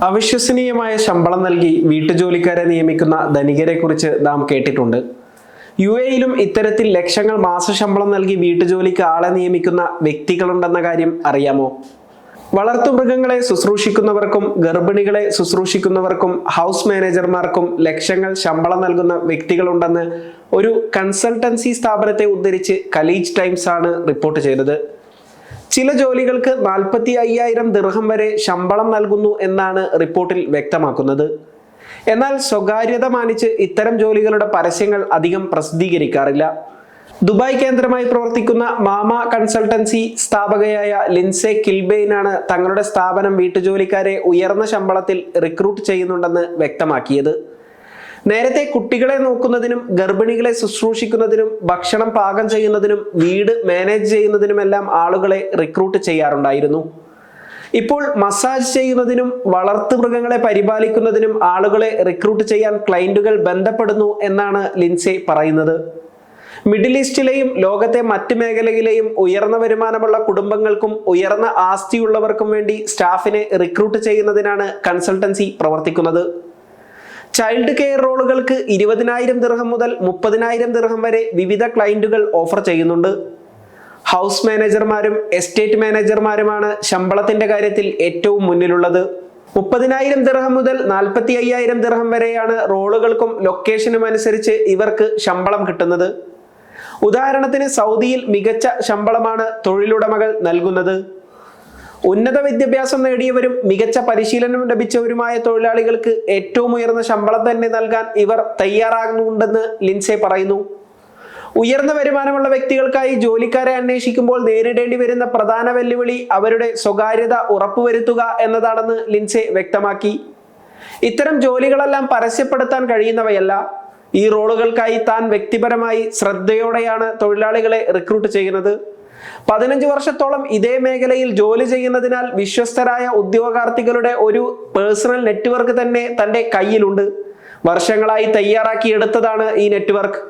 അവിശ്വസനീയമായ ശമ്പളം നൽകി വീട്ടുജോലിക്കാരെ നിയമിക്കുന്ന ധനികരെക്കുറിച്ച് നാം കേട്ടിട്ടുണ്ട്. യുഎഇയിലും ഇത്തരത്തിൽ ലക്ഷങ്ങൾ മാസശമ്പളം നൽകി വീട്ടുജോലിക്ക് ആളെ നിയമിക്കുന്ന വ്യക്തികളുണ്ടെന്ന കാര്യം അറിയാമോ? വളർത്തുമൃഗങ്ങളെ ശുശ്രൂഷിക്കുന്നവർക്കും ഗർഭിണികളെ ശുശ്രൂഷിക്കുന്നവർക്കും ഹൗസ് മാനേജർമാർക്കും ലക്ഷങ്ങൾ ശമ്പളം നൽകുന്ന വ്യക്തികളുണ്ടെന്ന് ഒരു കൺസൾട്ടൻസി സ്ഥാപനത്തെ ഉദ്ധരിച്ച് ഖലീജ് ടൈംസ് ആണ് റിപ്പോർട്ട് ചെയ്തത്. ചില ജോലികൾക്ക് 45,000 ദിർഹം വരെ ശമ്പളം നൽകുന്നു എന്നാണ് റിപ്പോർട്ടിൽ വ്യക്തമാക്കുന്നത്. എന്നാൽ സ്വകാര്യത മാനിച്ച് ഇത്തരം ജോലികളുടെ പരസ്യങ്ങൾ അധികം പ്രസിദ്ധീകരിക്കാറില്ല. ദുബായ് കേന്ദ്രമായി പ്രവർത്തിക്കുന്ന മാമ കൺസൾട്ടൻസി സ്ഥാപകയായ ലിൻസെ കിൽബെയിനാണ് തങ്ങളുടെ സ്ഥാപനം വീട്ടുജോലിക്കാരെ ഉയർന്ന ശമ്പളത്തിൽ റിക്രൂട്ട് ചെയ്യുന്നുണ്ടെന്ന് വ്യക്തമാക്കിയത്. നേരത്തെ കുട്ടികളെ നോക്കുന്നതിനും ഗർഭിണികളെ ശുശ്രൂഷിക്കുന്നതിനും ഭക്ഷണം പാകം ചെയ്യുന്നതിനും വീട് മാനേജ് ചെയ്യുന്നതിനുമെല്ലാം ആളുകളെ റിക്രൂട്ട് ചെയ്യാറുണ്ടായിരുന്നു. ഇപ്പോൾ മസാജ് ചെയ്യുന്നതിനും വളർത്തുമൃഗങ്ങളെ പരിപാലിക്കുന്നതിനും ആളുകളെ റിക്രൂട്ട് ചെയ്യാൻ ക്ലയന്റുകൾ ബന്ധപ്പെടുന്നു എന്നാണ് ലിൻസെ പറയുന്നത്. മിഡിൽ ഈസ്റ്റിലെയും ലോകത്തെ മറ്റ് മേഖലയിലെയും ഉയർന്ന വരുമാനമുള്ള കുടുംബങ്ങൾക്കും ഉയർന്ന ആസ്തിയുള്ളവർക്കും വേണ്ടി സ്റ്റാഫിനെ റിക്രൂട്ട് ചെയ്യുന്നതിനാണ് കൺസൾട്ടൻസി പ്രവർത്തിക്കുന്നത്. ചൈൽഡ് കെയർ റോളുകൾക്ക് 20,000 ദിർഹം മുതൽ 30,000 ദിർഹം വരെ വിവിധ ക്ലയന്റുകൾ ഓഫർ ചെയ്യുന്നുണ്ട്. ഹൗസ് മാനേജർമാരും എസ്റ്റേറ്റ് മാനേജർമാരുമാണ് ശമ്പളത്തിന്റെ കാര്യത്തിൽ ഏറ്റവും മുന്നിലുള്ളത്. 30,000 ദിർഹം മുതൽ 45,000 ദിർഹം വരെയാണ് റോളുകൾക്കും ലൊക്കേഷനും അനുസരിച്ച് ഇവർക്ക് ശമ്പളം കിട്ടുന്നത്. ഉദാഹരണത്തിന് സൗദിയിൽ മികച്ച ശമ്പളമാണ് തൊഴിലുടമകൾ നൽകുന്നത്. ഉന്നത വിദ്യാഭ്യാസം നേടിയവരും മികച്ച പരിശീലനം ലഭിച്ചവരുമായ തൊഴിലാളികൾക്ക് ഏറ്റവും ഉയർന്ന ശമ്പളം തന്നെ നൽകാൻ ഇവർ തയ്യാറാകുന്നുണ്ടെന്ന് ലിൻസെ പറയുന്നു. ഉയർന്ന വരുമാനമുള്ള വ്യക്തികൾക്കായി ജോലിക്കാരെ അന്വേഷിക്കുമ്പോൾ നേരിടേണ്ടി വരുന്ന പ്രധാന വെല്ലുവിളി അവരുടെ സ്വകാര്യത ഉറപ്പുവരുത്തുക എന്നതാണെന്ന് ലിൻസെ വ്യക്തമാക്കി. ഇത്തരം ജോലികളെല്ലാം പരസ്യപ്പെടുത്താൻ കഴിയുന്നവയല്ല. ഈ റോളുകൾക്കായി താൻ വ്യക്തിപരമായി ശ്രദ്ധയോടെയാണ് തൊഴിലാളികളെ റിക്രൂട്ട് ചെയ്യുന്നത്. 15 വർഷത്തോളം ഇതേ മേഖലയിൽ ജോലി ചെയ്യുന്നതിനാൽ വിശ്വസ്തരായ ഉദ്യോഗാർത്ഥികളുടെ ഒരു പേഴ്സണൽ നെറ്റ്വർക്ക് തന്നെ തൻ്റെ കയ്യിലുണ്ട്. വർഷങ്ങളായി തയ്യാറാക്കിയെടുത്തതാണ് ഈ നെറ്റ്വർക്ക്.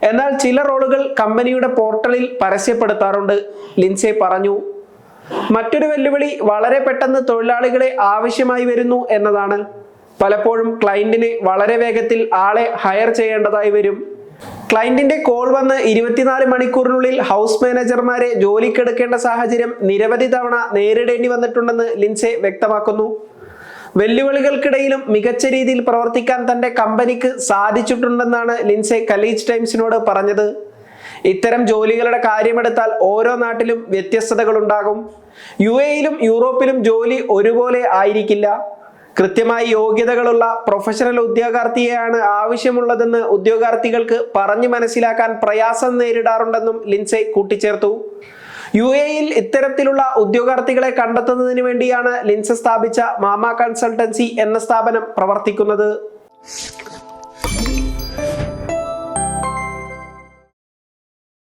എന്നാൽ ചില റോളുകൾ കമ്പനിയുടെ പോർട്ടലിൽ പരസ്യപ്പെടുത്താറുണ്ട്, ലിൻസെ പറഞ്ഞു. മറ്റൊരു വെല്ലുവിളി വളരെ പെട്ടെന്ന് തൊഴിലാളികളെ ആവശ്യമായി വരുന്നു എന്നതാണ്. പലപ്പോഴും ക്ലയന്റിന് വളരെ വേഗത്തിൽ ആളെ ഹയർ ചെയ്യേണ്ടതായി വരും. ക്ലയന്റിന്റെ കോൾ വന്ന് 24 മണിക്കൂറിനുള്ളിൽ ഹൗസ് മാനേജർമാരെ ജോലിക്കെടുക്കേണ്ട സാഹചര്യം നിരവധി തവണ നേരിടേണ്ടി വന്നിട്ടുണ്ടെന്ന് ലിൻസെ വ്യക്തമാക്കുന്നു. വെല്ലുവിളികൾക്കിടയിലും മികച്ച രീതിയിൽ പ്രവർത്തിക്കാൻ തന്റെ കമ്പനിക്ക് സാധിച്ചിട്ടുണ്ടെന്നാണ് ലിൻസെ ഖലീജ് ടൈംസിനോട് പറഞ്ഞത്. ഇത്തരം ജോലികളുടെ കാര്യമെടുത്താൽ ഓരോ നാട്ടിലും വ്യത്യസ്തതകളുണ്ടാകും. യുഎഇയിലും യൂറോപ്പിലും ജോലി ഒരുപോലെ ആയിരിക്കില്ല. കൃത്യമായി യോഗ്യതകളുള്ള പ്രൊഫഷണൽ ഉദ്യോഗാർത്ഥിയെയാണ് ആവശ്യമുള്ളതെന്ന് ഉദ്യോഗാർത്ഥികൾക്ക് പറഞ്ഞു മനസ്സിലാക്കാൻ പ്രയാസം നേരിടാറുണ്ടെന്നും ലിൻസെ കൂട്ടിച്ചേർത്തു. യുഎഇയിൽ ഇത്തരത്തിലുള്ള ഉദ്യോഗാർത്ഥികളെ കണ്ടെത്തുന്നതിന് വേണ്ടിയാണ് ലിൻസെ സ്ഥാപിച്ച മാമ കൺസൾട്ടൻസി എന്ന സ്ഥാപനം പ്രവർത്തിക്കുന്നത്.